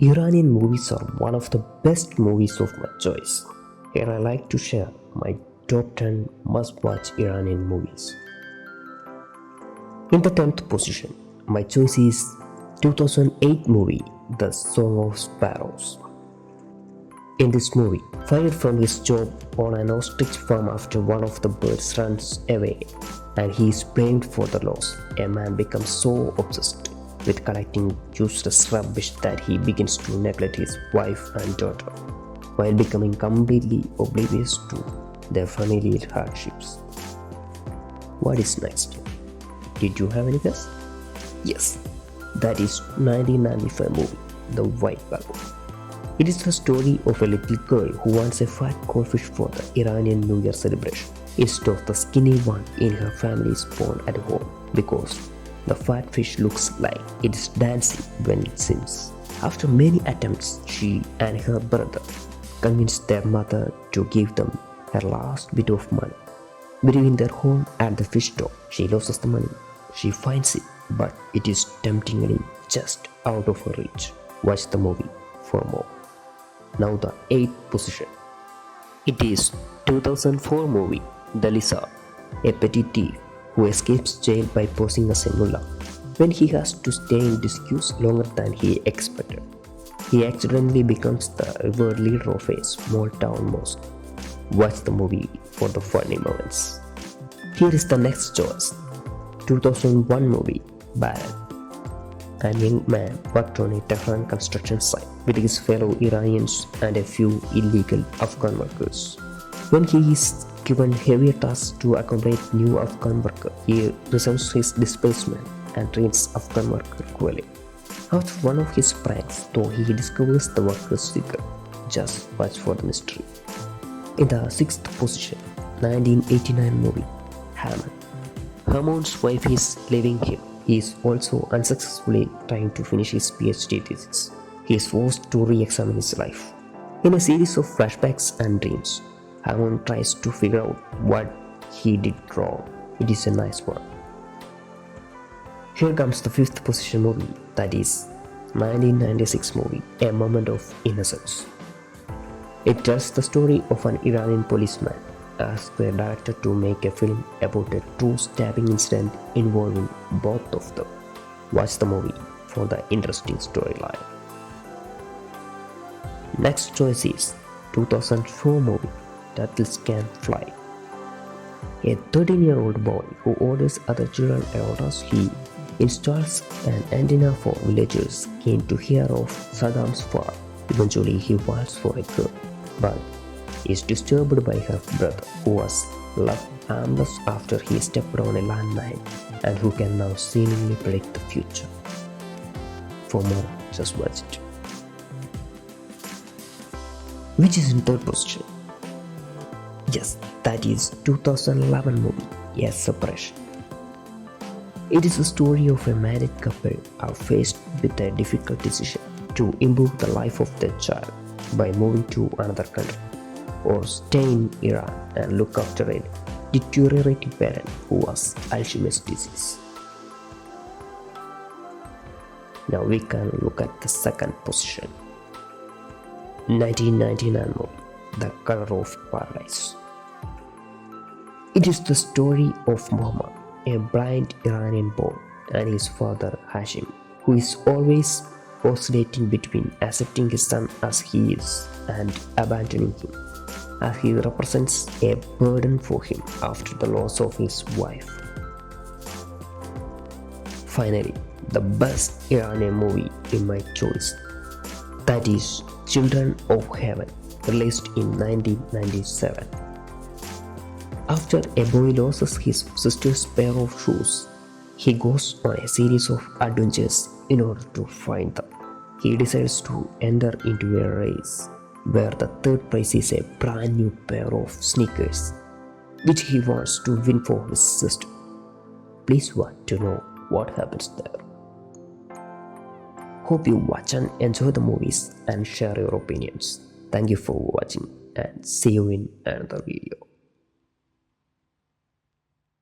Iranian movies are one of the best movies of my choice. Here I like to share my top 10 must-watch Iranian movies. In the 10th position, my choice is 2008 movie The Song of Sparrows. In this movie, fired from his job on an ostrich farm after one of the birds runs away and he is blamed for the loss, a man becomes so obsessed with collecting useless rubbish that he begins to neglect his wife and daughter, while becoming completely oblivious to their familial hardships. What is next? Did you have any guess? Yes, that is 1995 movie, The White Baloon. It is the story of a little girl who wants a fat goldfish for the Iranian New Year celebration instead of the skinny one in her family's pond at home, because the fat fish looks like it is dancing when it swims. After many attempts, she and her brother convince their mother to give them her last bit of money. Between their home and the fish store, she loses the money. She finds it, but it is temptingly just out of her reach. Watch the movie for more. Now the 8th position. It is 2004 movie The Lizard, a petty thief who escapes jail by posing as a mullah. When he has to stay in disguise longer than he expected, he accidentally becomes the revered leader of a small town mosque. Watch the movie for the funny moments. Here is the next choice. 2001 movie Baran. A young man worked on a Tehran construction site with his fellow Iranians and a few illegal Afghan workers. When he is given heavier tasks to accommodate new Afghan workers, he resents his displacement and treats Afghan workers cruelly. After one of his pranks, though, he discovers the worker's secret. Just watch for the mystery. In the 6th position, 1989 movie Hamoun. Hamoun's wife is leaving him. He is also unsuccessfully trying to finish his PhD thesis. He is forced to re-examine his life. In a series of flashbacks and dreams, Hamoun tries to figure out what he did wrong. It is a nice one. Here comes the 5th position movie, that is 1996 movie A Moment of Innocence. It tells the story of an Iranian policeman asked the director to make a film about a true stabbing incident involving both of them. Watch the movie for the interesting storyline. Next choice is 2004 movie Turtles Can Fly. A 13-year-old boy who orders other children around us, he installs an antenna for villagers keen to hear of Saddam's fall. Eventually he falls for a girl, but is disturbed by her brother, who was left harmless after he stepped on a landmine and who can now seemingly predict the future. For more, just watch it. Which is in 3rd position? Yes, that is 2011 movie, Seperation. It is the story of a married couple are faced with a difficult decision to improve the life of their child by moving to another country, or stay in Iran and look after a deteriorating parent who has Alzheimer's disease. Now we can look at the 2nd position. 1999 movie The Color of Paradise. It is the story of Muhammad, a blind Iranian boy, and his father Hashim, who is always oscillating between accepting his son as he is and abandoning him, as he represents a burden for him after the loss of his wife. Finally, the best Iranian movie in my choice, that is Children of Heaven, released in 1997. After a boy loses his sister's pair of shoes, he goes on a series of adventures in order to find them. He decides to enter into a race where the 3rd prize is a brand new pair of sneakers, which he wants to win for his sister. Please want to know what happens there. Hope you watch and enjoy the movies and share your opinions. Thank you for watching and see you in another video.